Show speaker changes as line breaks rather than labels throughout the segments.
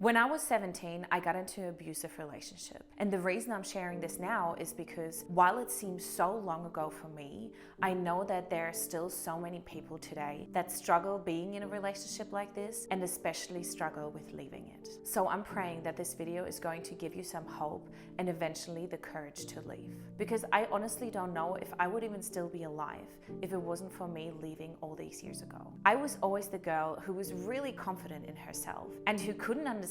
When I was 17, I got into an abusive relationship. And the reason I'm sharing this now is because while it seems so long ago for me, I know that there are still so many people today that struggle being in a relationship like this and especially struggle with leaving it. So I'm praying that this video is going to give you some hope and eventually the courage to leave. Because I honestly don't know if I would even still be alive if it wasn't for me leaving all these years ago. I was always the girl who was really confident in herself and who couldn't understand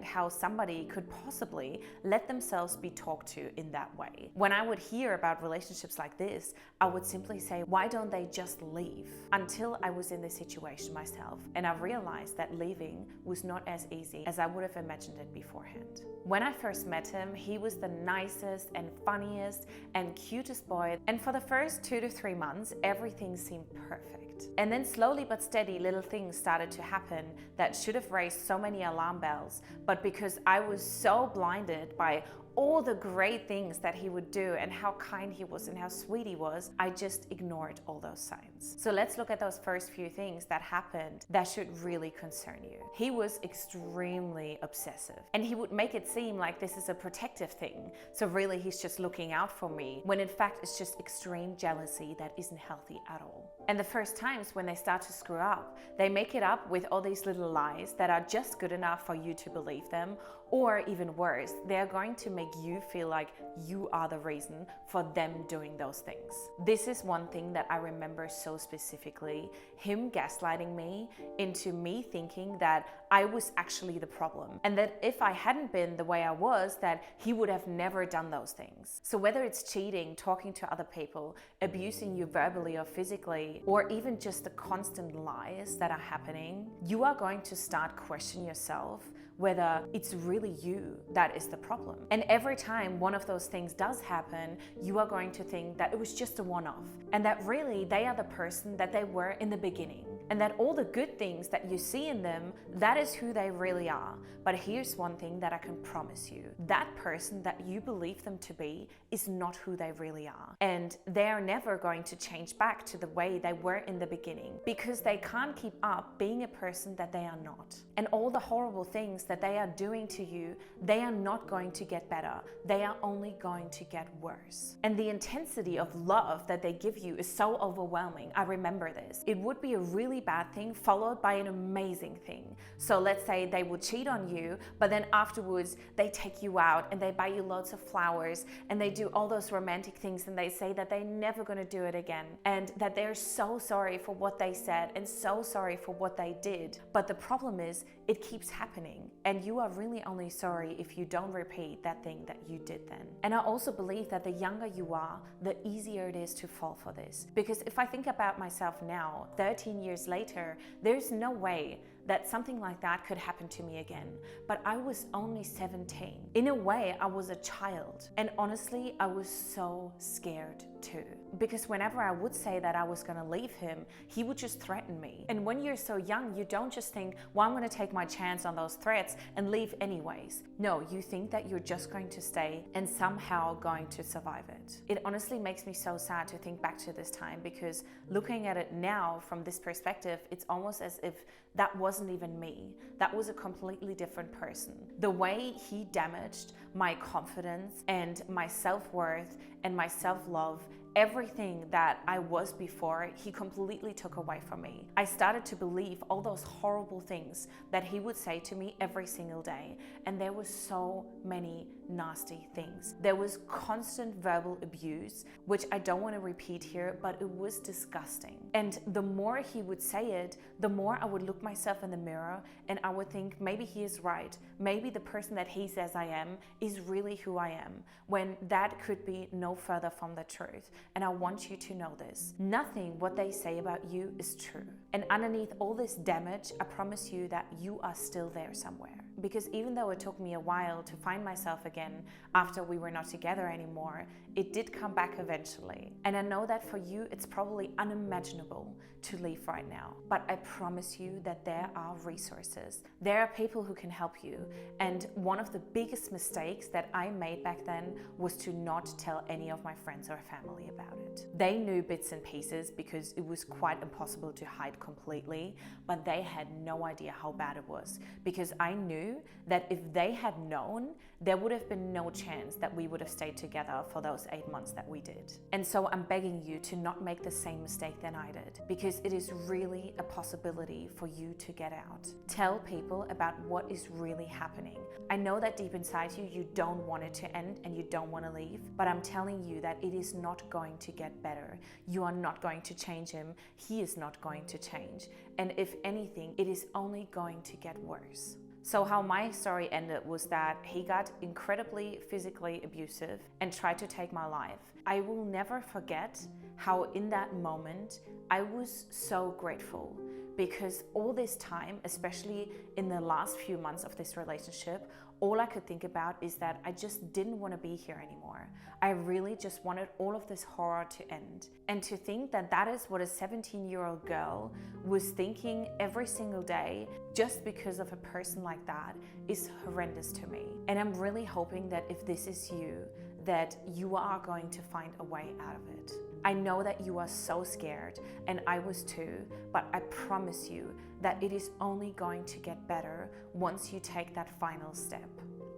how somebody could possibly let themselves be talked to in that way. When I would hear about relationships like this, I would simply say, why don't they just leave? Until I was in this situation myself and I realized that leaving was not as easy as I would have imagined it beforehand. When I first met him, he was the nicest and funniest and cutest boy, and for the first 2 to 3 months, everything seemed perfect. And then slowly but steady, little things started to happen that should have raised so many alarm bells, but because I was so blinded by all the great things that he would do and how kind he was and how sweet he was, I just ignored all those signs. So let's look at those first few things that happened that should really concern you. He was extremely obsessive and he would make it seem like this is a protective thing. So really he's just looking out for me, when in fact it's just extreme jealousy that isn't healthy at all. And the first times when they start to screw up, they make it up with all these little lies that are just good enough for you to believe them, or even worse, they're going to make you feel like you are the reason for them doing those things. This is one thing that I remember so specifically, him gaslighting me into me thinking that I was actually the problem, and that if I hadn't been the way I was, that he would have never done those things. So whether it's cheating, talking to other people, abusing you verbally or physically, or even just the constant lies that are happening, you are going to start questioning yourself whether it's really you that is the problem. And every time one of those things does happen, you are going to think that it was just a one-off, and that really they are the person that they were in the beginning, and that all the good things that you see in them, that is who they really are. But here's one thing that I can promise you, that person that you believe them to be is not who they really are. And they are never going to change back to the way they were in the beginning, because they can't keep up being a person that they are not. And all the horrible things that they are doing to you, they are not going to get better. They are only going to get worse. And the intensity of love that they give you is so overwhelming. I remember this. It would be a really bad thing followed by an amazing thing. So let's say they would cheat on you, but then afterwards they take you out and they buy you lots of flowers and they do all those romantic things, and they say that they're never going to do it again and that they're so sorry for what they said and so sorry for what they did. But the problem is it keeps happening, and you are really only sorry if you don't repeat that thing that you did then. And I also believe that the younger you are, the easier it is to fall for this. Because if I think about myself now, 13 years later, there's no way that something like that could happen to me again. But I was only 17. In a way, I was a child. And honestly, I was so scared too. Because whenever I would say that I was gonna leave him, he would just threaten me. And when you're so young, you don't just think, well, I'm gonna take my chance on those threats and leave anyways. No, you think that you're just going to stay and somehow going to survive it. It honestly makes me so sad to think back to this time, because looking at it now from this perspective, it's almost as if that wasn't even me. That was a completely different person. The way he damaged my confidence and my self-worth and my self-love, everything that I was before, he completely took away from me. I started to believe all those horrible things that he would say to me every single day. And there were so many nasty things. There was constant verbal abuse, which I don't want to repeat here, but it was disgusting. And the more he would say it, the more I would look myself in the mirror and I would think, maybe he is right. Maybe the person that he says I am is really who I am, when that could be no further from the truth. And I want you to know this. Nothing what they say about you is true. And underneath all this damage, I promise you that you are still there somewhere. Because even though it took me a while to find myself again after we were not together anymore, it did come back eventually. And I know that for you, it's probably unimaginable to leave right now. But I promise you that there are resources. There are people who can help you. And one of the biggest mistakes that I made back then was to not tell any of my friends or family about it. They knew bits and pieces because it was quite impossible to hide completely, but they had no idea how bad it was, because I knew that if they had known, there would have been no chance that we would have stayed together for those 8 months that we did. And so I'm begging you to not make the same mistake than I did, because it is really a possibility for you to get out. Tell people about what is really happening. I know that deep inside you, you don't want it to end and you don't want to leave, but I'm telling you that it is not going to get better. You are not going to change him. He is not going to change. And if anything, it is only going to get worse. So how my story ended was that he got incredibly physically abusive and tried to take my life. I will never forget how in that moment I was so grateful, because all this time, especially in the last few months of this relationship, all I could think about is that I just didn't want to be here anymore. I really just wanted all of this horror to end. And to think that that is what a 17-year-old girl was thinking every single day just because of a person like that is horrendous to me. And I'm really hoping that if this is you, that you are going to find a way out of it. I know that you are so scared, and I was too, but I promise you that it is only going to get better once you take that final step.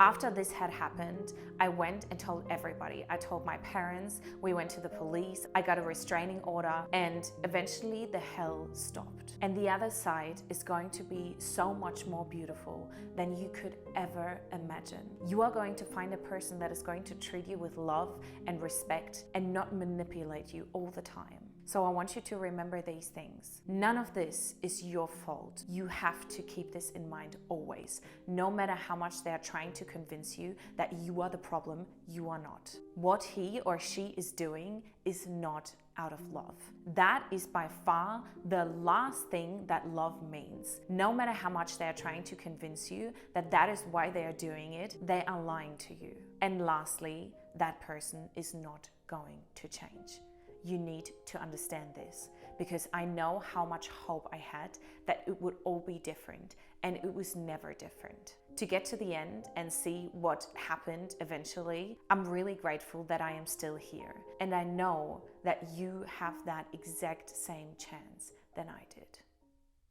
After this had happened, I went and told everybody. I told my parents, we went to the police, I got a restraining order, and eventually the hell stopped. And the other side is going to be so much more beautiful than you could ever imagine. You are going to find a person that is going to treat you with love and respect and not manipulate you all the time. So I want you to remember these things. None of this is your fault. You have to keep this in mind always. No matter how much they are trying to convince you that you are the problem, you are not. What he or she is doing is not out of love. That is by far the last thing that love means. No matter how much they are trying to convince you that that is why they are doing it, they are lying to you. And lastly, that person is not going to change. You need to understand this, because I know how much hope I had that it would all be different, and it was never different. To get to the end and see what happened eventually, I'm really grateful that I am still here. And I know that you have that exact same chance than I did.